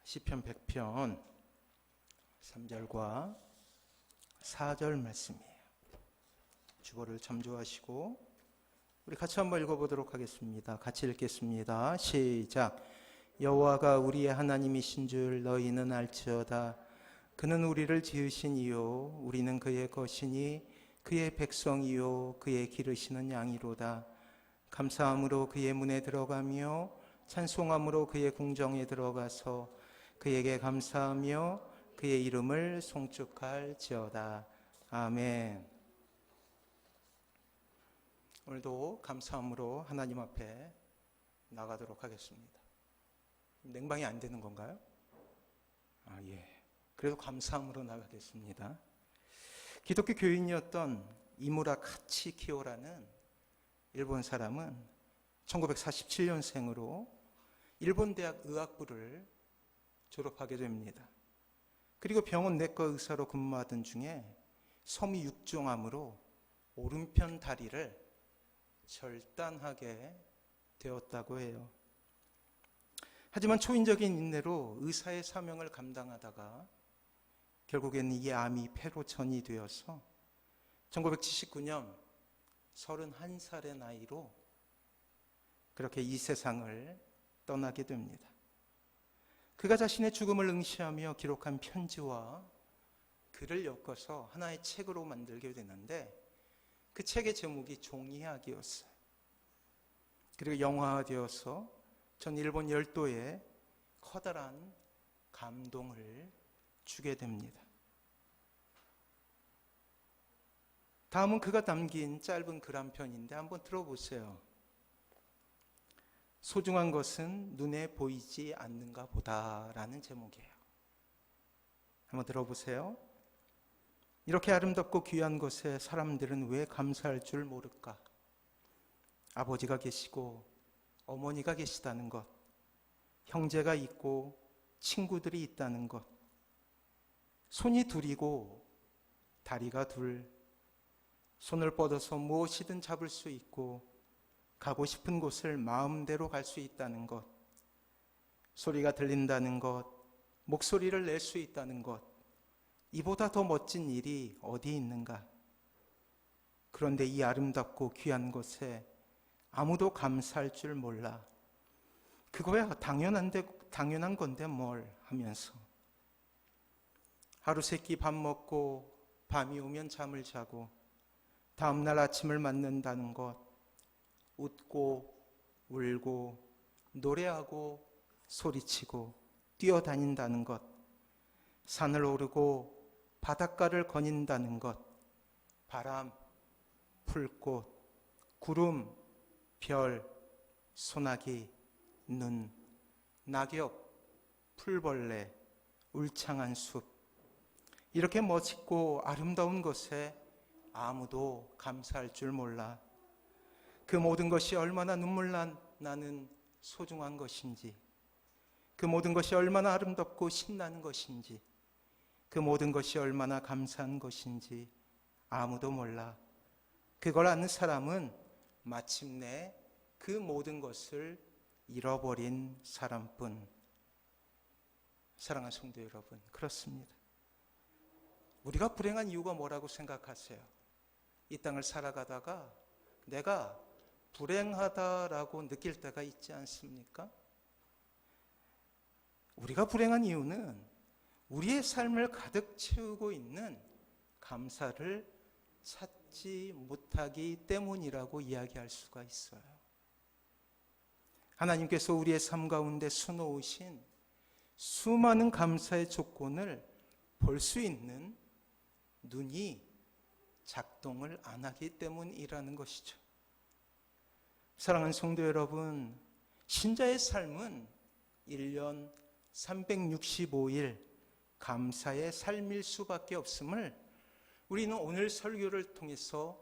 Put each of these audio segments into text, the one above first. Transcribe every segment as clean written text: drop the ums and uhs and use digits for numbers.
시편 100편 3절과 4절 말씀이에요. 주보를 참조하시고 우리 같이 한번 읽어보도록 하겠습니다. 같이 읽겠습니다. 시작. 여호와가 우리의 하나님이신 줄 너희는 알지어다. 그는 우리를 지으신 이요 우리는 그의 것이니 그의 백성이요 그의 기르시는 양이로다. 감사함으로 그의 문에 들어가며 찬송함으로 그의 궁정에 들어가서 그에게 감사하며 그의 이름을 송축할지어다. 아멘. 오늘도 감사함으로 하나님 앞에 나가도록 하겠습니다. 냉방이 안 되는 건가요? 예. 그래도 감사함으로 나가겠습니다. 기독교 교인이었던 이무라 카치키오라는 일본 사람은 1947년생으로 일본 대학 의학부를 졸업하게 됩니다. 그리고 병원 내과 의사로 근무하던 중에 섬유 육종암으로 오른편 다리를 절단하게 되었다고 해요. 하지만 초인적인 인내로 의사의 사명을 감당하다가 결국에는 이 암이 폐로 전이 되어서 1979년 31살의 나이로 그렇게 이 세상을 떠나게 됩니다. 그가 자신의 죽음을 응시하며 기록한 편지와 글을 엮어서 하나의 책으로 만들게 되는데 그 책의 제목이 종이학이었어요. 그리고 영화화되어서 전 일본 열도에 커다란 감동을 주게 됩니다. 다음은 그가 남긴 짧은 글 한 편인데 한번 들어보세요. 소중한 것은 눈에 보이지 않는가 보다라는 제목이에요. 한번 들어보세요. 이렇게 아름답고 귀한 것에 사람들은 왜 감사할 줄 모를까? 아버지가 계시고 어머니가 계시다는 것, 형제가 있고 친구들이 있다는 것, 손이 둘이고 다리가 둘, 손을 뻗어서 무엇이든 잡을 수 있고 가고 싶은 곳을 마음대로 갈 수 있다는 것, 소리가 들린다는 것, 목소리를 낼 수 있다는 것, 이보다 더 멋진 일이 어디 있는가? 그런데 이 아름답고 귀한 것에 아무도 감사할 줄 몰라. 그거야 당연한 건데 뭘 하면서. 하루 세끼 밥 먹고 밤이 오면 잠을 자고 다음날 아침을 맞는다는 것, 웃고 울고 노래하고 소리치고 뛰어다닌다는 것, 산을 오르고 바닷가를 거닌다는 것, 바람, 풀꽃, 구름, 별, 소나기, 눈, 낙엽, 풀벌레, 울창한 숲, 이렇게 멋있고 아름다운 것에 아무도 감사할 줄 몰라. 그 모든 것이 얼마나 눈물 나는 소중한 것인지, 그 모든 것이 얼마나 아름답고 신나는 것인지, 그 모든 것이 얼마나 감사한 것인지 아무도 몰라. 그걸 아는 사람은 마침내 그 모든 것을 잃어버린 사람뿐. 사랑하는 성도 여러분, 그렇습니다. 우리가 불행한 이유가 뭐라고 생각하세요? 이 땅을 살아가다가 내가 불행하다라고 느낄 때가 있지 않습니까? 우리가 불행한 이유는 우리의 삶을 가득 채우고 있는 감사를 찾지 못하기 때문이라고 이야기할 수가 있어요. 하나님께서 우리의 삶 가운데 수놓으신 수많은 감사의 조건을 볼 수 있는 눈이 작동을 안 하기 때문이라는 것이죠. 사랑하는 성도 여러분, 신자의 삶은 1년 365일 감사의 삶일 수밖에 없음을 우리는 오늘 설교를 통해서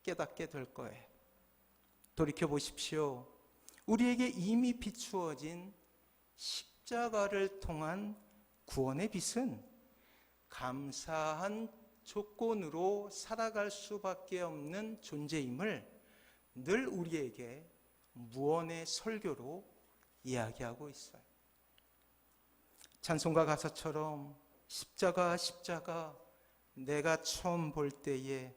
깨닫게 될 거예요. 돌이켜보십시오. 우리에게 이미 비추어진 십자가를 통한 구원의 빛은 감사한 조건으로 살아갈 수밖에 없는 존재임을 늘 우리에게 무언의 설교로 이야기하고 있어요. 찬송가 가사처럼 십자가 십자가 내가 처음 볼 때에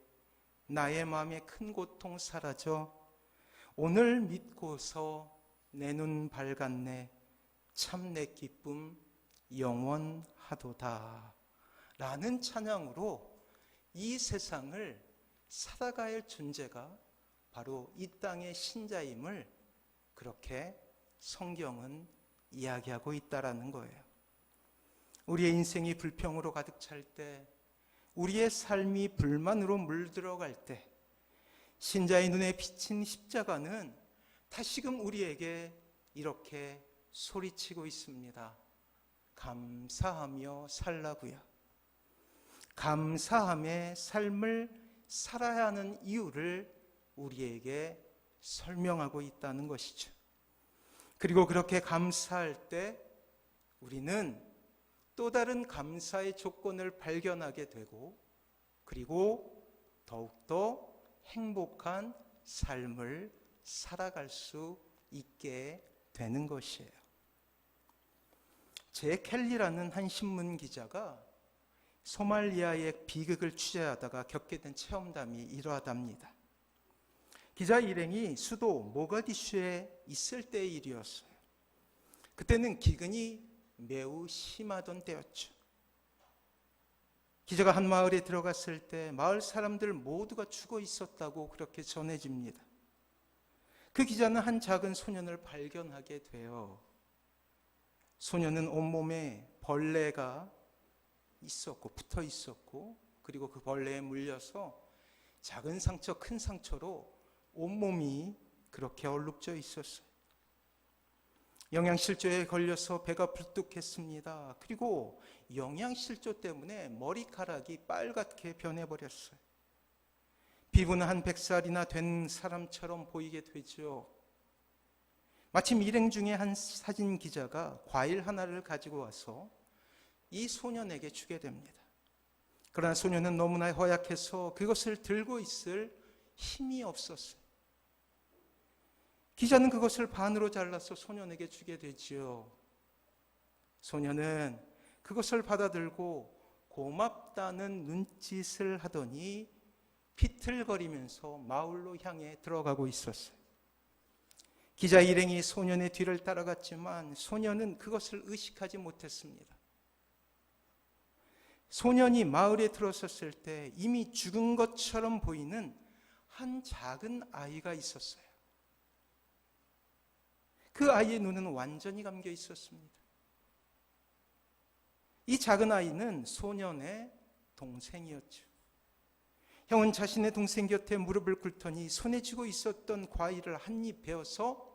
나의 마음에 큰 고통 사라져 오늘 믿고서 내 눈 밝았네 참 내 기쁨 영원하도다 라는 찬양으로 이 세상을 살아가야 할 존재가 바로 이 땅의 신자임을 그렇게 성경은 이야기하고 있다라는 거예요. 우리의 인생이 불평으로 가득 찰 때, 우리의 삶이 불만으로 물들어갈 때 신자의 눈에 비친 십자가는 다시금 우리에게 이렇게 소리치고 있습니다. 감사하며 살라고요. 감사함의 삶을 살아야 하는 이유를 우리에게 설명하고 있다는 것이죠. 그리고 그렇게 감사할 때 우리는 또 다른 감사의 조건을 발견하게 되고 그리고 더욱더 행복한 삶을 살아갈 수 있게 되는 것이에요. 제 켈리라는 한 신문 기자가 소말리아의 비극을 취재하다가 겪게 된 체험담이 이러하답니다. 기자 일행이 수도 모가디슈에 있을 때의 일이었어요. 그때는 기근이 매우 심하던 때였죠. 기자가 한 마을에 들어갔을 때 마을 사람들 모두가 죽어 있었다고 그렇게 전해집니다. 그 기자는 한 작은 소년을 발견하게 돼요. 소년은 온몸에 벌레가 있었고 붙어 있었고 그리고 그 벌레에 물려서 작은 상처 큰 상처로 온몸이 그렇게 얼룩져 있었어요. 영양실조에 걸려서 배가 불뚝했습니다. 그리고 영양실조 때문에 머리카락이 빨갛게 변해버렸어요. 피부는 한 100살이나 된 사람처럼 보이게 되죠. 마침 일행 중에 한 사진 기자가 과일 하나를 가지고 와서 이 소년에게 주게 됩니다. 그러나 소년은 너무나 허약해서 그것을 들고 있을 힘이 없었어요. 기자는 그것을 반으로 잘라서 소년에게 주게 되지요. 소년은 그것을 받아들고 고맙다는 눈짓을 하더니 비틀거리면서 마을로 향해 들어가고 있었어요. 기자 일행이 소년의 뒤를 따라갔지만 소년은 그것을 의식하지 못했습니다. 소년이 마을에 들어섰을 때 이미 죽은 것처럼 보이는 한 작은 아이가 있었어요. 그 아이의 눈은 완전히 감겨 있었습니다. 이 작은 아이는 소년의 동생이었죠. 형은 자신의 동생 곁에 무릎을 꿇더니 손에 쥐고 있었던 과일을 한 입 베어서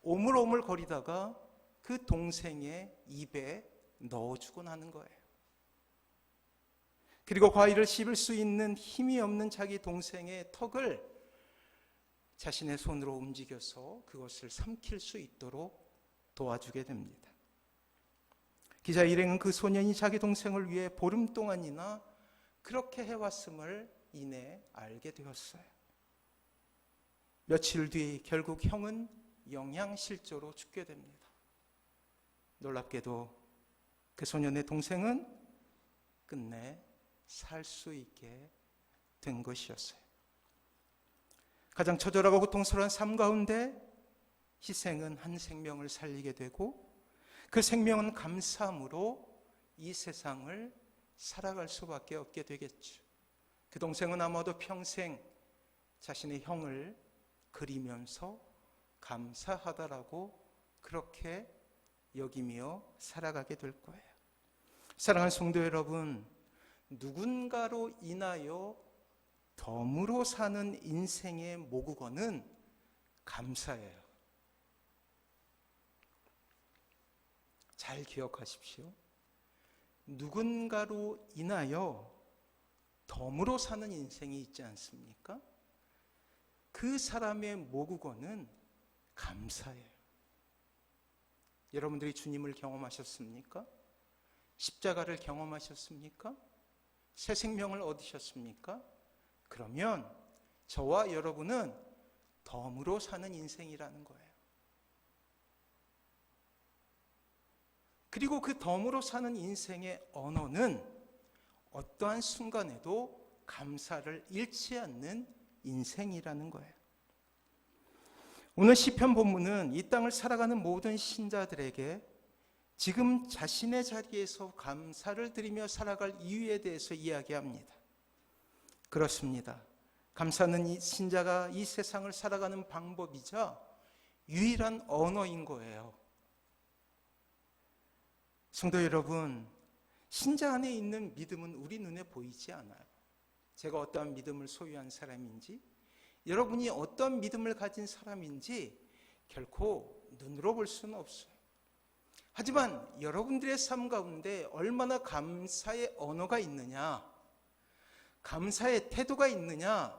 오물오물 거리다가 그 동생의 입에 넣어주곤 하는 거예요. 그리고 과일을 씹을 수 있는 힘이 없는 자기 동생의 턱을 자신의 손으로 움직여서 그것을 삼킬 수 있도록 도와주게 됩니다. 기자 일행은 그 소년이 자기 동생을 위해 보름 동안이나 그렇게 해왔음을 이내 알게 되었어요. 며칠 뒤 결국 형은 영양실조로 죽게 됩니다. 놀랍게도 그 소년의 동생은 끝내 살 수 있게 된 것이었어요. 가장 처절하고 고통스러운 삶 가운데 희생은 한 생명을 살리게 되고 그 생명은 감사함으로 이 세상을 살아갈 수밖에 없게 되겠죠. 그 동생은 아마도 평생 자신의 형을 그리면서 감사하다라고 그렇게 여기며 살아가게 될 거예요. 사랑하는 성도 여러분, 누군가로 인하여 덤으로 사는 인생의 모국어는 감사예요. 잘 기억하십시오. 누군가로 인하여 덤으로 사는 인생이 있지 않습니까? 그 사람의 모국어는 감사예요. 여러분들이 주님을 경험하셨습니까? 십자가를 경험하셨습니까? 새 생명을 얻으셨습니까? 그러면 저와 여러분은 덤으로 사는 인생이라는 거예요. 그리고 그 덤으로 사는 인생의 언어는 어떠한 순간에도 감사를 잃지 않는 인생이라는 거예요. 오늘 시편 본문은 이 땅을 살아가는 모든 신자들에게 지금 자신의 자리에서 감사를 드리며 살아갈 이유에 대해서 이야기합니다. 그렇습니다. 감사는 이 신자가 이 세상을 살아가는 방법이자 유일한 언어인 거예요. 성도 여러분, 신자 안에 있는 믿음은 우리 눈에 보이지 않아요. 제가 어떠한 믿음을 소유한 사람인지, 여러분이 어떠한 믿음을 가진 사람인지 결코 눈으로 볼 수는 없어요. 하지만 여러분들의 삶 가운데 얼마나 감사의 언어가 있느냐, 감사의 태도가 있느냐,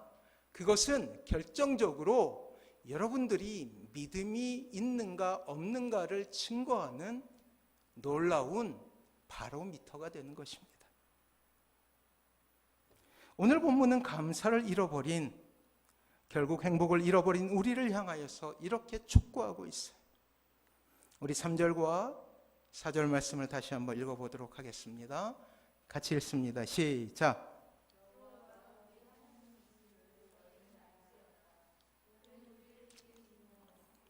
그것은 결정적으로 여러분들이 믿음이 있는가 없는가를 증거하는 놀라운 바로미터가 되는 것입니다. 오늘 본문은 감사를 잃어버린, 결국 행복을 잃어버린 우리를 향하여서 이렇게 촉구하고 있어요. 우리 3절과 4절 말씀을 다시 한번 읽어보도록 하겠습니다. 같이 읽습니다. 시작.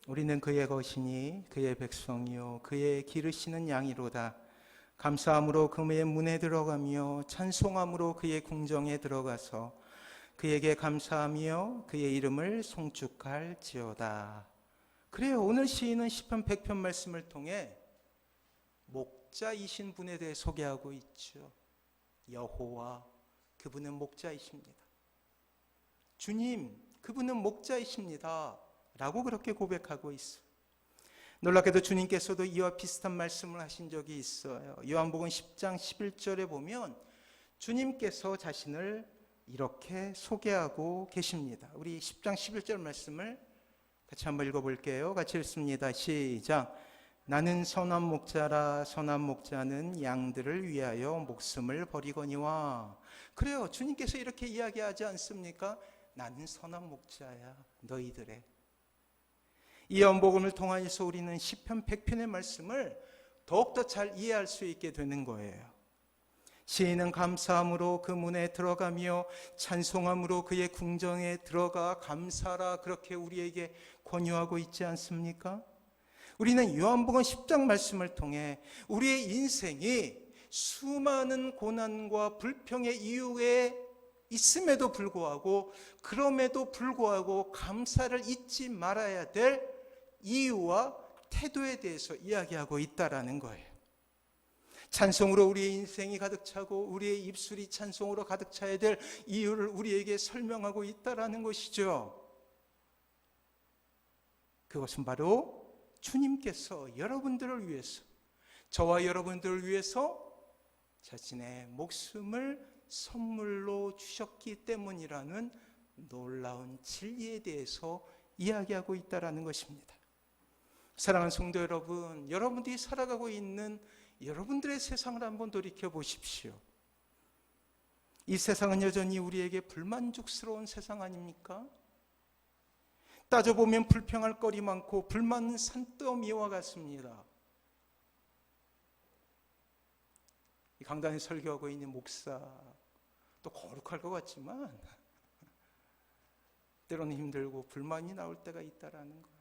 우리는 그의 것이니 그의 백성이요 그의 기르시는 양이로다. 감사함으로 그의 문에 들어가며 찬송함으로 그의 궁정에 들어가서 그에게 감사하며 그의 이름을 송축할지어다. 그래요. 오늘 시인은 시편 100편 말씀을 통해 목자이신 분에 대해 소개하고 있죠. 여호와, 그분은 목자이십니다. 주님, 그분은 목자이십니다 라고 그렇게 고백하고 있어요. 놀랍게도 주님께서도 이와 비슷한 말씀을 하신 적이 있어요. 요한복음 10장 11절에 보면 주님께서 자신을 이렇게 소개하고 계십니다. 우리 10장 11절 말씀을 같이 한번 읽어볼게요. 같이 읽습니다. 시작. 나는 선한 목자라. 선한 목자는 양들을 위하여 목숨을 버리거니와. 그래요. 주님께서 이렇게 이야기하지 않습니까? 나는 선한 목자야, 너희들의. 이 연복음을 통하여서 우리는 시편 100편의 말씀을 더욱더 잘 이해할 수 있게 되는 거예요. 시인은 감사함으로 그 문에 들어가며 찬송함으로 그의 궁정에 들어가 감사라, 그렇게 우리에게 권유하고 있지 않습니까? 우리는 요한복음 10장 말씀을 통해 우리의 인생이 수많은 고난과 불평의 이유에 있음에도 불구하고, 그럼에도 불구하고 감사를 잊지 말아야 될 이유와 태도에 대해서 이야기하고 있다라는 거예요. 찬송으로 우리의 인생이 가득 차고 우리의 입술이 찬송으로 가득 차야 될 이유를 우리에게 설명하고 있다라는 것이죠. 그것은 바로 주님께서 여러분들을 위해서, 저와 여러분들을 위해서 자신의 목숨을 선물로 주셨기 때문이라는 놀라운 진리에 대해서 이야기하고 있다라는 것입니다. 사랑하는 성도 여러분, 여러분들이 살아가고 있는 여러분들의 세상을 한번 돌이켜 보십시오. 이 세상은 여전히 우리에게 불만족스러운 세상 아닙니까? 따져보면 불평할 거리 많고 불만은 산더미와 같습니다. 이 강단에 설교하고 있는 목사, 또 거룩할 것 같지만 때로는 힘들고 불만이 나올 때가 있다라는 거예요.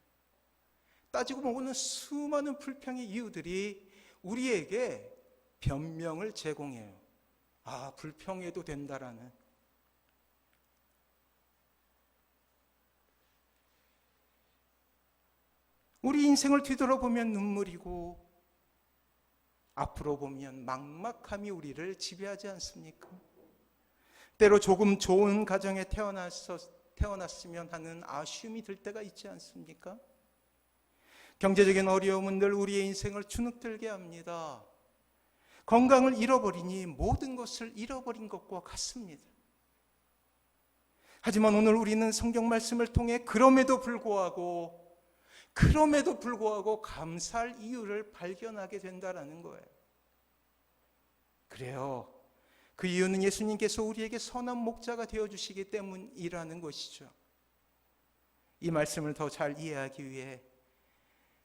따지고 보면 수많은 불평의 이유들이 우리에게 변명을 제공해요. 아, 불평해도 된다라는. 우리 인생을 뒤돌아보면 눈물이고 앞으로 보면 막막함이 우리를 지배하지 않습니까? 때로 조금 좋은 가정에 태어났으면 하는 아쉬움이 들 때가 있지 않습니까? 경제적인 어려움은 늘 우리의 인생을 주눅들게 합니다. 건강을 잃어버리니 모든 것을 잃어버린 것과 같습니다. 하지만 오늘 우리는 성경 말씀을 통해 그럼에도 불구하고 감사할 이유를 발견하게 된다는 거예요. 그래요. 그 이유는 예수님께서 우리에게 선한 목자가 되어주시기 때문이라는 것이죠. 이 말씀을 더 잘 이해하기 위해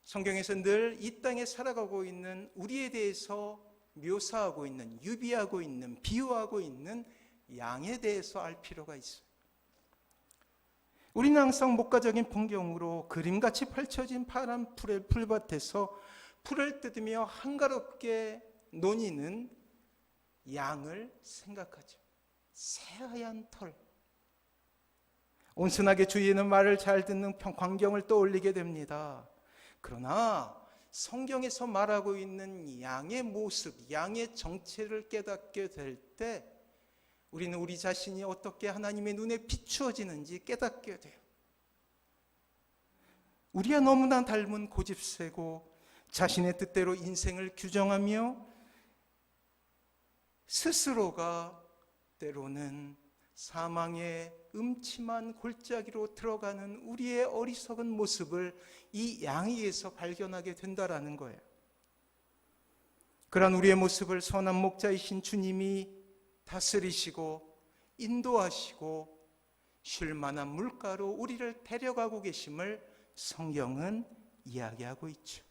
성경에서 늘 이 땅에 살아가고 있는 우리에 대해서 묘사하고 있는, 유비하고 있는, 비유하고 있는 양에 대해서 알 필요가 있어요. 우리는 항상 목가적인 풍경으로 그림같이 펼쳐진 파란 풀의 풀밭에서 풀을 뜯으며 한가롭게 노니는 양을 생각하죠. 새하얀 털. 온순하게 주인의 말을 잘 듣는 광경을 떠올리게 됩니다. 그러나 성경에서 말하고 있는 양의 모습, 양의 정체를 깨닫게 될 때 우리는 우리 자신이 어떻게 하나님의 눈에 비추어지는지 깨닫게 돼요. 우리와 너무나 닮은 고집세고 자신의 뜻대로 인생을 규정하며 스스로가 때로는 사망의 음침한 골짜기로 들어가는 우리의 어리석은 모습을 이 양에게서 발견하게 된다라는 거예요. 그런 우리의 모습을 선한 목자이신 주님이 다스리시고 인도하시고 쉴 만한 물가로 우리를 데려가고 계심을 성경은 이야기하고 있죠.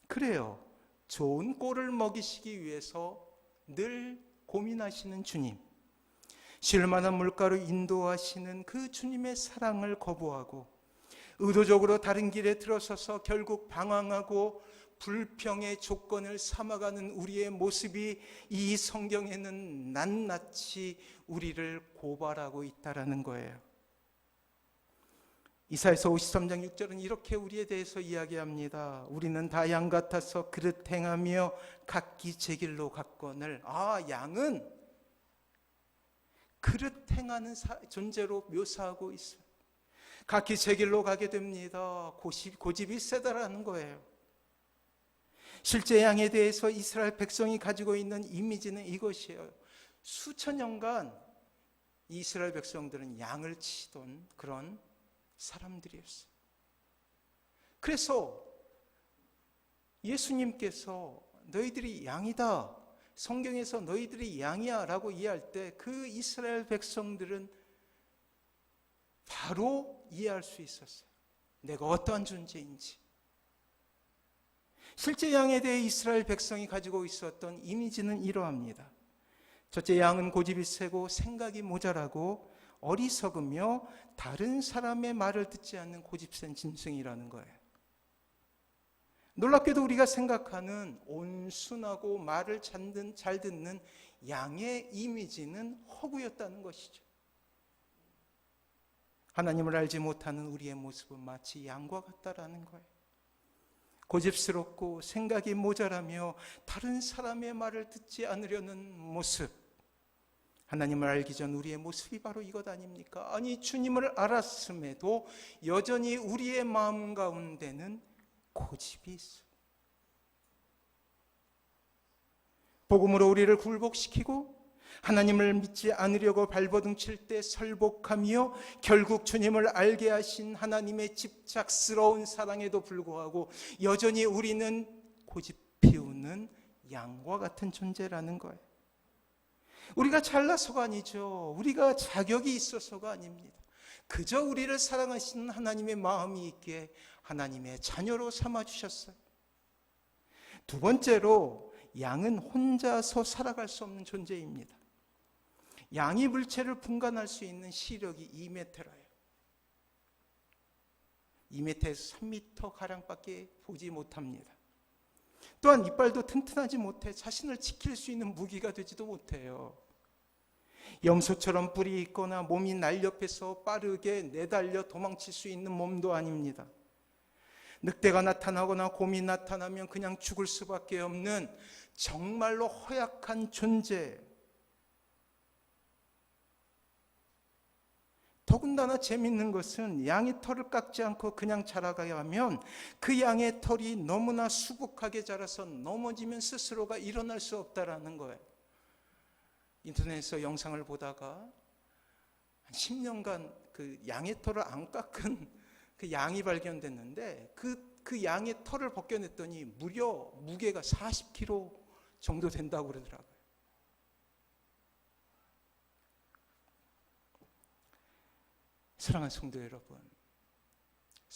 그래요. 좋은 꼴을 먹이시기 위해서 늘 고민하시는 주님, 쉴 만한 물가로 인도하시는 그 주님의 사랑을 거부하고 의도적으로 다른 길에 들어서서 결국 방황하고 불평의 조건을 삼아가는 우리의 모습이 이 성경에는 낱낱이 우리를 고발하고 있다라는 거예요. 이사야서 53장 6절은 이렇게 우리에 대해서 이야기합니다. 우리는 다 양 같아서 그릇 행하며 각기 제 길로 갔거늘. 양은 그릇 행하는 존재로 묘사하고 있어요. 각기 제 길로 가게 됩니다. 고집이 세다라는 거예요. 실제 양에 대해서 이스라엘 백성이 가지고 있는 이미지는 이것이에요. 수천 년간 이스라엘 백성들은 양을 치던 그런 사람들이었어요. 그래서 예수님께서 너희들이 양이다, 성경에서 너희들이 양이야 라고 이해할 때 그 이스라엘 백성들은 바로 이해할 수 있었어요. 내가 어떠한 존재인지. 실제 양에 대해 이스라엘 백성이 가지고 있었던 이미지는 이러합니다. 첫째, 양은 고집이 세고 생각이 모자라고 어리석으며 다른 사람의 말을 듣지 않는 고집센 짐승이라는 거예요. 놀랍게도 우리가 생각하는 온순하고 말을 잘 듣는 양의 이미지는 허구였다는 것이죠. 하나님을 알지 못하는 우리의 모습은 마치 양과 같다라는 거예요. 고집스럽고 생각이 모자라며 다른 사람의 말을 듣지 않으려는 모습. 하나님을 알기 전 우리의 모습이 바로 이것 아닙니까? 아니, 주님을 알았음에도 여전히 우리의 마음 가운데는 고집이 있어요. 복음으로 우리를 굴복시키고 하나님을 믿지 않으려고 발버둥 칠 때 설복하며 결국 주님을 알게 하신 하나님의 집착스러운 사랑에도 불구하고 여전히 우리는 고집 피우는 양과 같은 존재라는 거예요. 우리가 잘나서가 아니죠. 우리가 자격이 있어서가 아닙니다. 그저 우리를 사랑하시는 하나님의 마음이 있기에 하나님의 자녀로 삼아주셨어요. 두 번째로, 양은 혼자서 살아갈 수 없는 존재입니다. 양이 물체를 분간할 수 있는 시력이 2m라요. 2m에서 3m가량밖에 보지 못합니다. 또한 이빨도 튼튼하지 못해 자신을 지킬 수 있는 무기가 되지도 못해요. 염소처럼 뿔이 있거나 몸이 날렵해서 빠르게 내달려 도망칠 수 있는 몸도 아닙니다. 늑대가 나타나거나 곰이 나타나면 그냥 죽을 수밖에 없는 정말로 허약한 존재. 더군다나 재밌는 것은 양의 털을 깎지 않고 그냥 자라가야 하면 그 양의 털이 너무나 수북하게 자라서 넘어지면 스스로가 일어날 수 없다라는 거예요. 인터넷에서 영상을 보다가 한 10년간 그 양의 털을 안 깎은 그 양이 발견됐는데 그 양의 털을 벗겨냈더니 무려 무게가 40kg 정도 된다고 그러더라고요. 사랑하는 성도 여러분,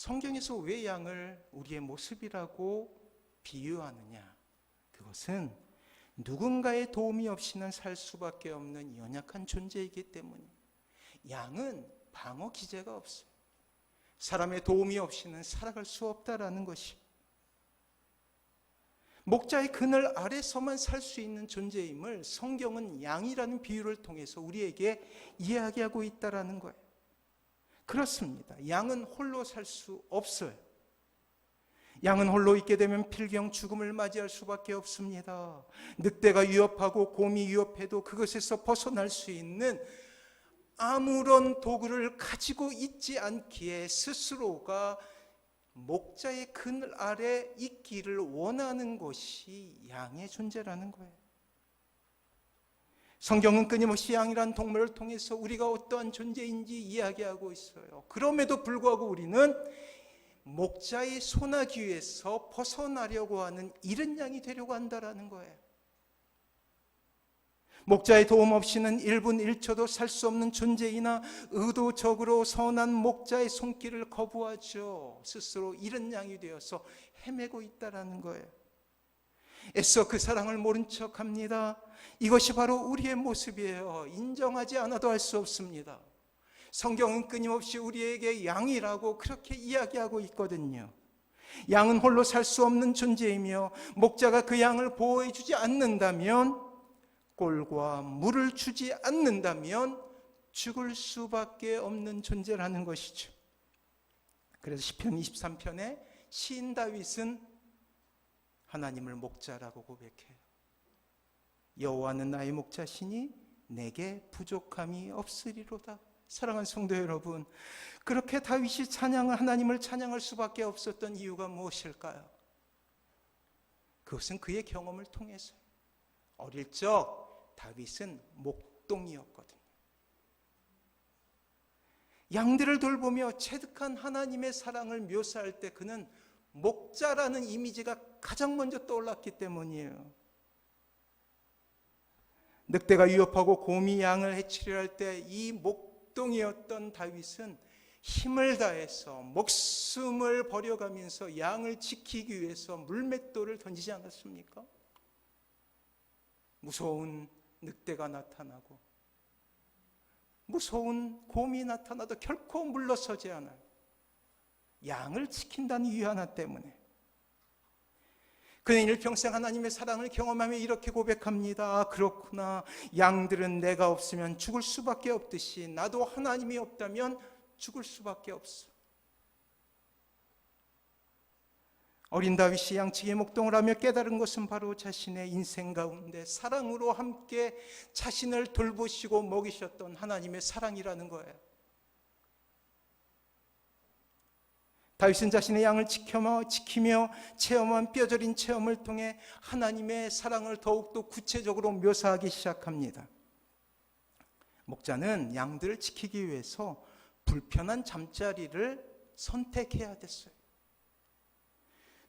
성경에서 왜 양을 우리의 모습이라고 비유하느냐? 그것은 누군가의 도움이 없이는 살 수밖에 없는 연약한 존재이기 때문입니다. 양은 방어 기제가 없어요. 사람의 도움이 없이는 살아갈 수 없다라는 것이, 목자의 그늘 아래서만 살 수 있는 존재임을 성경은 양이라는 비유를 통해서 우리에게 이야기하고 있다라는 거예요. 그렇습니다. 양은 홀로 살 수 없어요. 양은 홀로 있게 되면 필경 죽음을 맞이할 수밖에 없습니다. 늑대가 위협하고 곰이 위협해도 그것에서 벗어날 수 있는 아무런 도구를 가지고 있지 않기에 스스로가 목자의 그늘 아래 있기를 원하는 것이 양의 존재라는 거예요. 성경은 끊임없이 양이란 동물을 통해서 우리가 어떠한 존재인지 이야기하고 있어요. 그럼에도 불구하고 우리는 목자의 소나기에서 벗어나려고 하는 이른 양이 되려고 한다라는 거예요. 목자의 도움 없이는 1분 1초도 살 수 없는 존재이나 의도적으로 선한 목자의 손길을 거부하죠. 스스로 이른 양이 되어서 헤매고 있다라는 거예요. 애써 그 사랑을 모른 척합니다. 이것이 바로 우리의 모습이에요. 인정하지 않아도 알 수 없습니다. 성경은 끊임없이 우리에게 양이라고 그렇게 이야기하고 있거든요. 양은 홀로 살 수 없는 존재이며 목자가 그 양을 보호해 주지 않는다면, 꼴과 물을 주지 않는다면 죽을 수밖에 없는 존재라는 것이죠. 그래서 시편 23편에 시인 다윗은 하나님을 목자라고 고백해요. 여호와는 나의 목자시니 내게 부족함이 없으리로다. 사랑하는 성도 여러분, 그렇게 다윗이 하나님을 찬양할 수밖에 없었던 이유가 무엇일까요? 그것은 그의 경험을 통해서. 어릴 적 다윗은 목동이었거든요. 양들을 돌보며 체득한 하나님의 사랑을 묘사할 때 그는 목자라는 이미지가 가장 먼저 떠올랐기 때문이에요. 늑대가 위협하고 곰이 양을 해치려 할 때 이 목동이었던 다윗은 힘을 다해서 목숨을 버려가면서 양을 지키기 위해서 물맷돌을 던지지 않았습니까? 무서운 늑대가 나타나고 무서운 곰이 나타나도 결코 물러서지 않아요. 양을 지킨다는 이유 하나 때문에. 그는 일평생 하나님의 사랑을 경험하며 이렇게 고백합니다. 그렇구나. 양들은 내가 없으면 죽을 수밖에 없듯이 나도 하나님이 없다면 죽을 수밖에 없어. 어린 다윗이 양치기의 목동을 하며 깨달은 것은 바로 자신의 인생 가운데 사랑으로 함께 자신을 돌보시고 먹이셨던 하나님의 사랑이라는 거예요. 다윗은 자신의 양을 지키며 체험한 뼈저린 체험을 통해 하나님의 사랑을 더욱더 구체적으로 묘사하기 시작합니다. 목자는 양들을 지키기 위해서 불편한 잠자리를 선택해야 됐어요.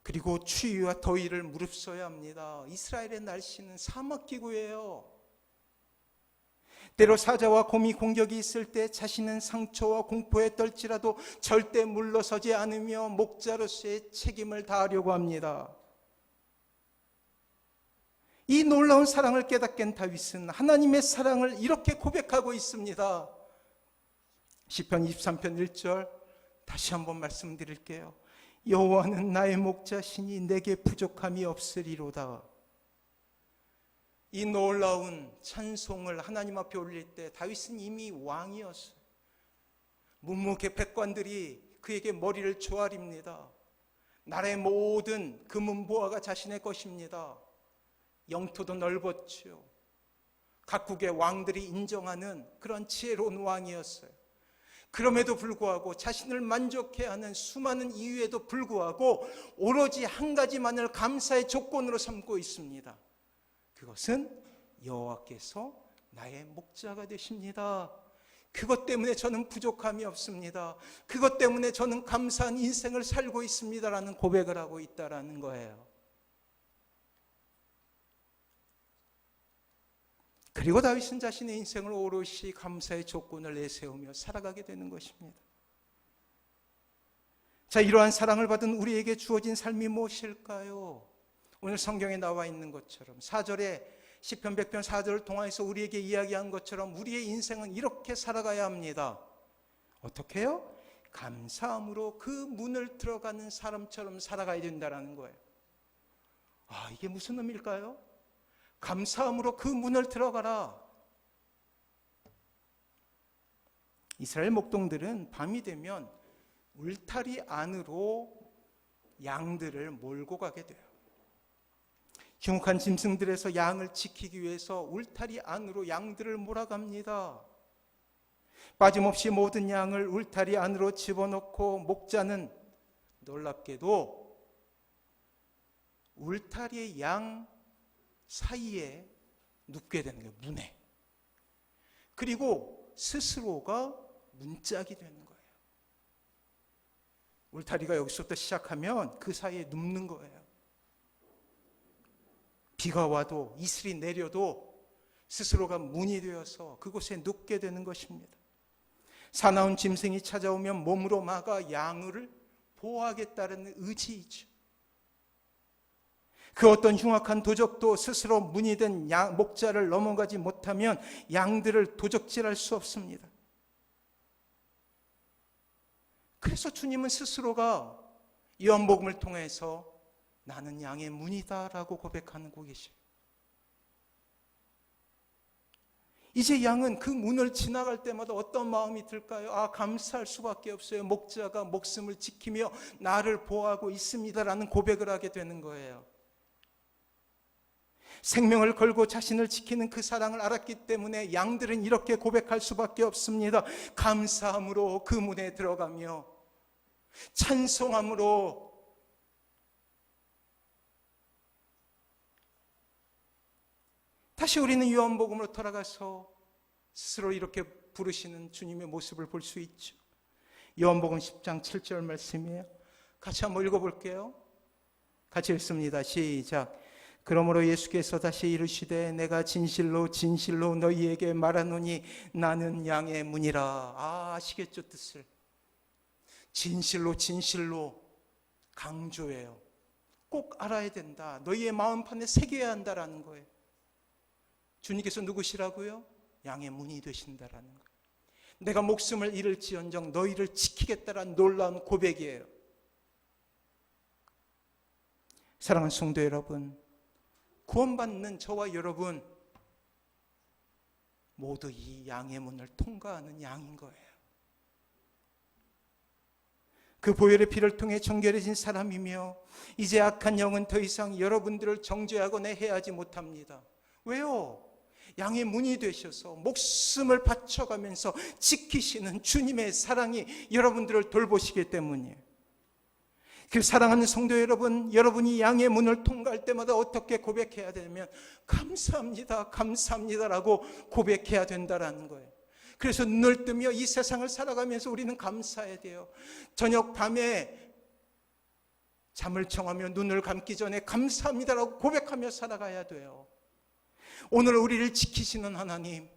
그리고 추위와 더위를 무릅써야 합니다. 이스라엘의 날씨는 사막기구예요. 때로 사자와 곰이 공격이 있을 때 자신은 상처와 공포에 떨지라도 절대 물러서지 않으며 목자로서의 책임을 다하려고 합니다. 이 놀라운 사랑을 깨닫게 된 다윗은 하나님의 사랑을 이렇게 고백하고 있습니다. 시편 23편 1절 다시 한번 말씀드릴게요. 여호와는 나의 목자시니 내게 부족함이 없으리로다. 이 놀라운 찬송을 하나님 앞에 올릴 때 다윗은 이미 왕이었어요. 문무개 백관들이 그에게 머리를 조아립니다. 나라의 모든 금은보화가 자신의 것입니다. 영토도 넓었죠. 각국의 왕들이 인정하는 그런 지혜로운 왕이었어요. 그럼에도 불구하고 자신을 만족해 하는 수많은 이유에도 불구하고 오로지 한 가지만을 감사의 조건으로 삼고 있습니다. 그것은 여호와께서 나의 목자가 되십니다. 그것 때문에 저는 부족함이 없습니다. 그것 때문에 저는 감사한 인생을 살고 있습니다라는 고백을 하고 있다라는 거예요. 그리고 다윗은 자신의 인생을 오롯이 감사의 조건을 내세우며 살아가게 되는 것입니다. 자, 이러한 사랑을 받은 우리에게 주어진 삶이 무엇일까요? 오늘 성경에 나와 있는 것처럼 4절에 시편 100편 4절을 통해서 우리에게 이야기한 것처럼 우리의 인생은 이렇게 살아가야 합니다. 어떻게 해요? 감사함으로 그 문을 들어가는 사람처럼 살아가야 된다는 거예요. 아, 이게 무슨 의미일까요? 감사함으로 그 문을 들어가라. 이스라엘 목동들은 밤이 되면 울타리 안으로 양들을 몰고 가게 돼요. 흉악한 짐승들에서 양을 지키기 위해서 울타리 안으로 양들을 몰아갑니다. 빠짐없이 모든 양을 울타리 안으로 집어넣고 목자는 놀랍게도 울타리의 양 사이에 눕게 되는 거예요. 문에. 그리고 스스로가 문짝이 되는 거예요. 울타리가 여기서부터 시작하면 그 사이에 눕는 거예요. 비가 와도 이슬이 내려도 스스로가 문이 되어서 그곳에 눕게 되는 것입니다. 사나운 짐승이 찾아오면 몸으로 막아 양을 보호하겠다는 의지이죠. 그 어떤 흉악한 도적도 스스로 문이 된 목자를 넘어가지 못하면 양들을 도적질할 수 없습니다. 그래서 주님은 스스로가 요한복음을 통해서 나는 양의 문이다라고 고백하고 계셔요. 이제 양은 그 문을 지나갈 때마다 어떤 마음이 들까요? 아, 감사할 수밖에 없어요. 목자가 목숨을 지키며 나를 보호하고 있습니다라는 고백을 하게 되는 거예요. 생명을 걸고 자신을 지키는 그 사랑을 알았기 때문에 양들은 이렇게 고백할 수밖에 없습니다. 감사함으로 그 문에 들어가며 찬송함으로 다시 우리는 요한복음으로 돌아가서 스스로 이렇게 부르시는 주님의 모습을 볼 수 있죠. 요한복음 10장 7절 말씀이에요. 같이 한번 읽어볼게요. 같이 읽습니다. 시작. 그러므로 예수께서 다시 이르시되 내가 진실로 진실로 너희에게 말하노니 나는 양의 문이라. 아시겠죠 뜻을. 진실로 진실로 강조해요. 꼭 알아야 된다. 너희의 마음판에 새겨야 한다라는 거예요. 주님께서 누구시라고요? 양의 문이 되신다라는 거예요. 내가 목숨을 잃을지언정 너희를 지키겠다라는 놀라운 고백이에요. 사랑하는 성도 여러분, 구원받는 저와 여러분 모두 이 양의 문을 통과하는 양인 거예요. 그 보혈의 피를 통해 정결해진 사람이며 이제 악한 영은 더 이상 여러분들을 정죄하거나 해하지 못합니다. 왜요? 양의 문이 되셔서 목숨을 바쳐가면서 지키시는 주님의 사랑이 여러분들을 돌보시기 때문이에요. 그 사랑하는 성도 여러분, 여러분이 양의 문을 통과할 때마다 어떻게 고백해야 되냐면 감사합니다, 감사합니다라고 고백해야 된다라는 거예요. 그래서 눈을 뜨며 이 세상을 살아가면서 우리는 감사해야 돼요. 저녁 밤에 잠을 청하며 눈을 감기 전에 감사합니다라고 고백하며 살아가야 돼요. 오늘 우리를 지키시는 하나님,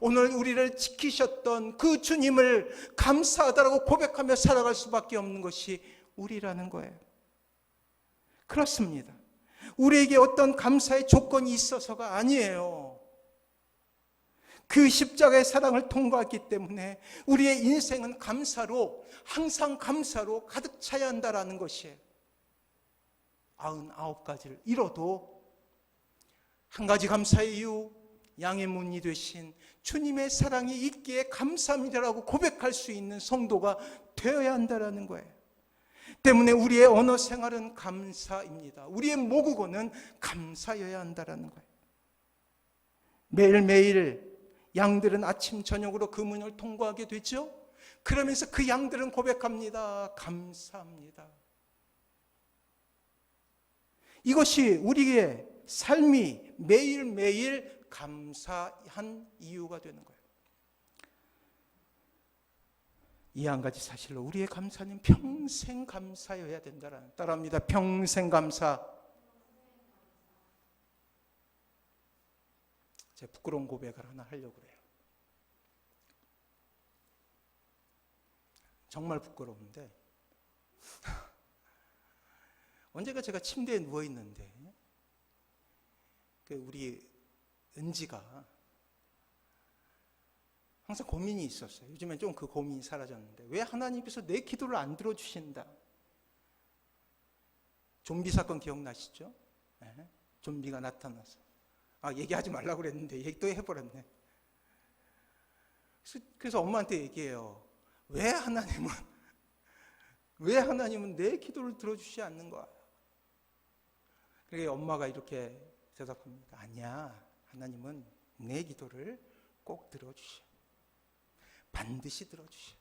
오늘 우리를 지키셨던 그 주님을 감사하다라고 고백하며 살아갈 수밖에 없는 것이 우리라는 거예요. 그렇습니다. 우리에게 어떤 감사의 조건이 있어서가 아니에요. 그 십자가의 사랑을 통과했기 때문에 우리의 인생은 감사로, 항상 감사로 가득 차야 한다라는 것이에요. 99가지를 잃어도 한 가지 감사의 이유, 양의 문이 되신 주님의 사랑이 있기에 감사합니다라고 고백할 수 있는 성도가 되어야 한다라는 거예요. 때문에 우리의 언어 생활은 감사입니다. 우리의 모국어는 감사여야 한다라는 거예요. 매일매일 양들은 아침 저녁으로 그 문을 통과하게 되죠. 그러면서 그 양들은 고백합니다. 감사합니다. 이것이 우리의 삶이 매일매일 감사한 이유가 되는 거예요. 이 한 가지 사실로 우리의 감사는 평생 감사여야 된다라는, 따라합니다. 평생 감사. 제가 부끄러운 고백을 하나 하려고 그래요. 정말 부끄러운데 언제가 제가 침대에 누워 있는데 우리 은지가 항상 고민이 있었어요. 요즘엔 좀 그 고민이 사라졌는데 왜 하나님께서 내 기도를 안 들어주신다. 좀비 사건 기억나시죠? 네? 좀비가 나타나서 얘기하지 말라고 그랬는데 얘기 또 해버렸네. 그래서 엄마한테 얘기해요. 왜 하나님은 내 기도를 들어주지 않는 거야? 그게 엄마가 이렇게 대답합니다. 아니야, 하나님은 내 기도를 꼭 들어주셔. 반드시 들어주셔.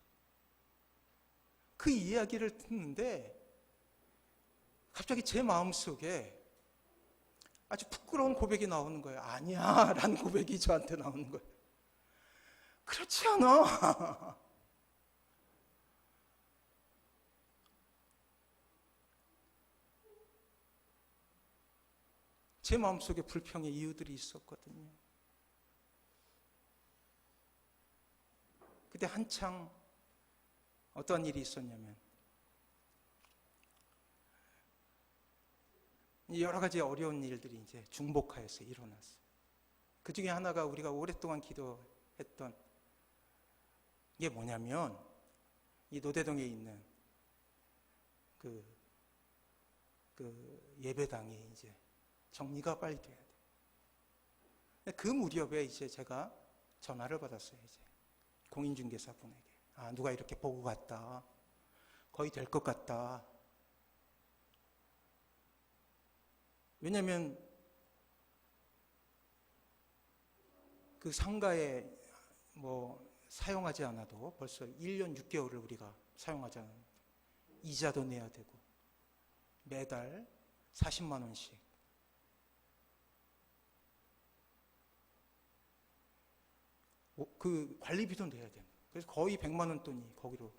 그 이야기를 듣는데 갑자기 제 마음속에 아주 부끄러운 고백이 나오는 거예요. 아니야 라는 고백이 저한테 나오는 거예요. 그렇지 않아. 제 마음속에 불평의 이유들이 있었거든요. 그때 한창 어떤 일이 있었냐면 여러 가지 어려운 일들이 이제 중복하여서 일어났어요. 그 중에 하나가 우리가 오랫동안 기도했던 게 뭐냐면 이 노대동에 있는 그 예배당이 이제 정리가 빨리 돼야 돼. 그 무렵에 이제 제가 전화를 받았어요. 이제 공인중개사분에게 누가 이렇게 보고 갔다. 거의 될 것 같다. 왜냐하면 그 상가에 사용하지 않아도 벌써 1년 6개월을 우리가 사용하지 않았는데 이자도 내야 되고 매달 40만 원씩 그 관리비도 내야 되는. 그래서 거의 100만 원 돈이 거기로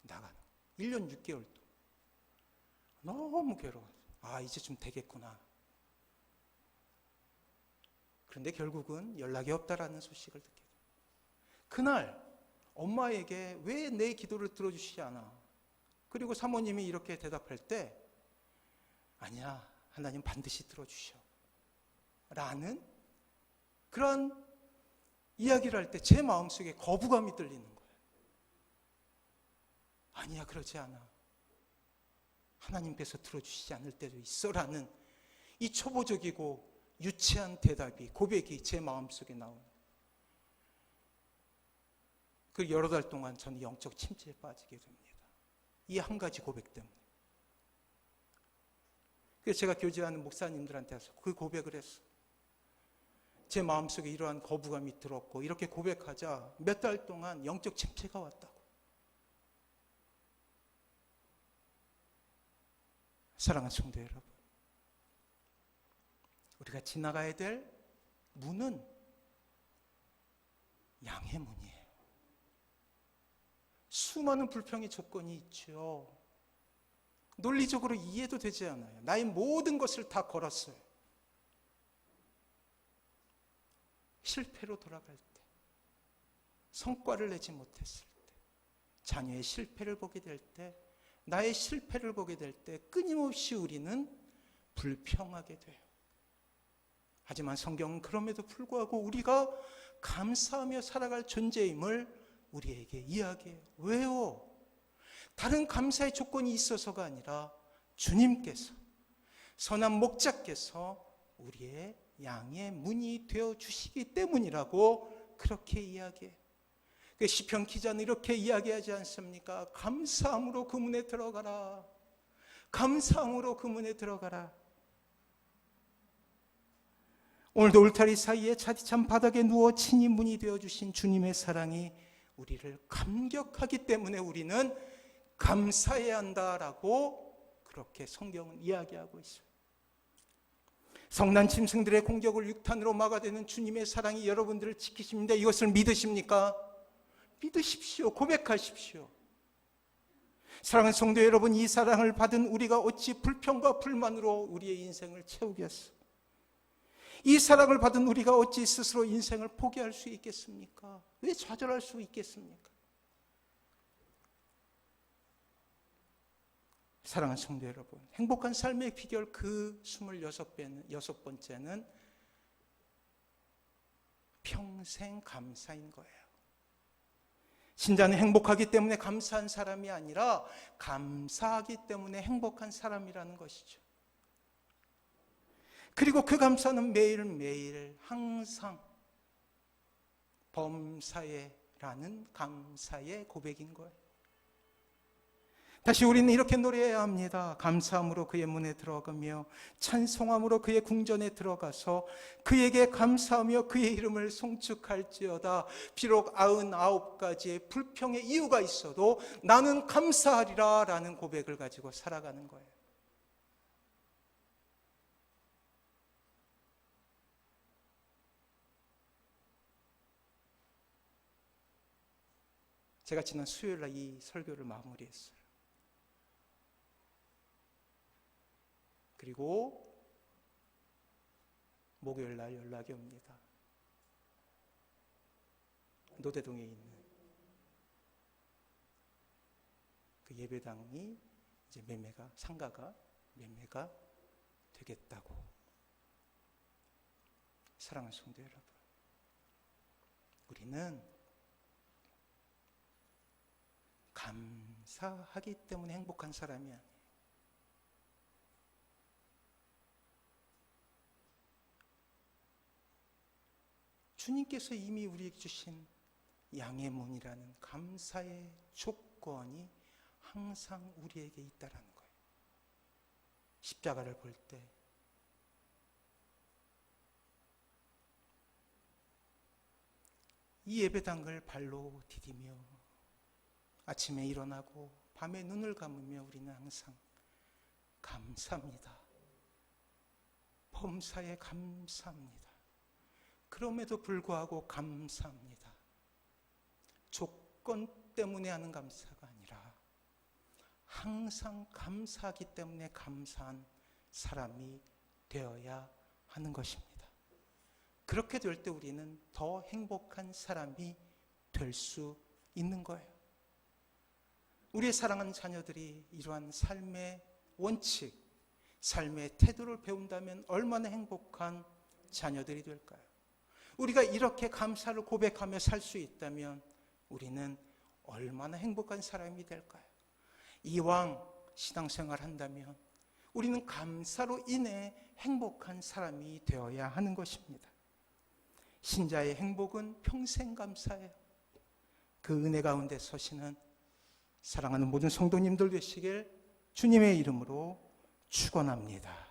나가는. 1년 6개월 돈. 너무 괴로웠어요. 이제 좀 되겠구나. 그런데 결국은 연락이 없다라는 소식을 듣게 돼요. 그날 엄마에게 왜 내 기도를 들어주시지 않아? 그리고 사모님이 이렇게 대답할 때 아니야, 하나님 반드시 들어주셔 라는 그런 이야기를 할 때 제 마음속에 거부감이 들리는 거예요. 아니야, 그러지 않아. 하나님께서 들어주시지 않을 때도 있어 라는 이 초보적이고 유치한 대답이, 고백이 제 마음속에 나오는. 그 여러 달 동안 저는 영적 침체에 빠지게 됩니다. 이 한 가지 고백 때문에. 그래서 제가 교제하는 목사님들한테 와서 그 고백을 했어요. 제 마음속에 이러한 거부감이 들었고 이렇게 고백하자 몇 달 동안 영적 침체가 왔다고. 사랑하는 성도 여러분, 우리가 지나가야 될 문은 양의 문이에요. 수많은 불평의 조건이 있죠. 논리적으로 이해도 되지 않아요. 나의 모든 것을 다 걸었어요. 실패로 돌아갈 때, 성과를 내지 못했을 때, 자녀의 실패를 보게 될 때, 나의 실패를 보게 될 때 끊임없이 우리는 불평하게 돼요. 하지만 성경은 그럼에도 불구하고 우리가 감사하며 살아갈 존재임을 우리에게 이야기해요. 왜요? 다른 감사의 조건이 있어서가 아니라 주님께서, 선한 목자께서 우리의 양의 문이 되어 주시기 때문이라고 그렇게 이야기해요. 시편 기자는 이렇게 이야기하지 않습니까? 감사함으로 그 문에 들어가라. 감사함으로 그 문에 들어가라. 오늘도 울타리 사이에 차디찬 바닥에 누워 친히 문이 되어주신 주님의 사랑이 우리를 감격하기 때문에 우리는 감사해야 한다라고 그렇게 성경은 이야기하고 있어요. 성난 짐승들의 공격을 육탄으로 막아대는 주님의 사랑이 여러분들을 지키십니다. 이것을 믿으십니까? 믿으십시오. 고백하십시오. 사랑하는 성도 여러분, 이 사랑을 받은 우리가 어찌 불평과 불만으로 우리의 인생을 채우겠어? 이 사랑을 받은 우리가 어찌 스스로 인생을 포기할 수 있겠습니까? 왜 좌절할 수 있겠습니까? 사랑하는 성도 여러분, 행복한 삶의 비결 그 26번째는 평생 감사인 거예요. 신자는 행복하기 때문에 감사한 사람이 아니라 감사하기 때문에 행복한 사람이라는 것이죠. 그리고 그 감사는 매일매일 항상 범사에라는 감사의 고백인 거예요. 다시 우리는 이렇게 노래해야 합니다. 감사함으로 그의 문에 들어가며 찬송함으로 그의 궁전에 들어가서 그에게 감사하며 그의 이름을 송축할지어다. 비록 99가지의 불평의 이유가 있어도 나는 감사하리라 라는 고백을 가지고 살아가는 거예요. 제가 지난 수요일 날 이 설교를 마무리했어요. 그리고 목요일 날 연락이 옵니다. 노대동에 있는 그 예배당이 이제 상가가 매매가 되겠다고. 사랑하는 성도 여러분, 우리는 감사하기 때문에 행복한 사람이 아니에요. 주님께서 이미 우리에게 주신 양의 문이라는 감사의 조건이 항상 우리에게 있다라는 거예요. 십자가를 볼 때 이 예배당을 발로 디디며 아침에 일어나고 밤에 눈을 감으며 우리는 항상 감사합니다. 범사에 감사합니다. 그럼에도 불구하고 감사합니다. 조건 때문에 하는 감사가 아니라 항상 감사하기 때문에 감사한 사람이 되어야 하는 것입니다. 그렇게 될 때 우리는 더 행복한 사람이 될 수 있는 거예요. 우리의 사랑하는 자녀들이 이러한 삶의 원칙, 삶의 태도를 배운다면 얼마나 행복한 자녀들이 될까요? 우리가 이렇게 감사를 고백하며 살 수 있다면 우리는 얼마나 행복한 사람이 될까요? 이왕 신앙생활 한다면 우리는 감사로 인해 행복한 사람이 되어야 하는 것입니다. 신자의 행복은 평생 감사예요. 그 은혜 가운데 서시는 사랑하는 모든 성도님들 되시길 주님의 이름으로 축원합니다.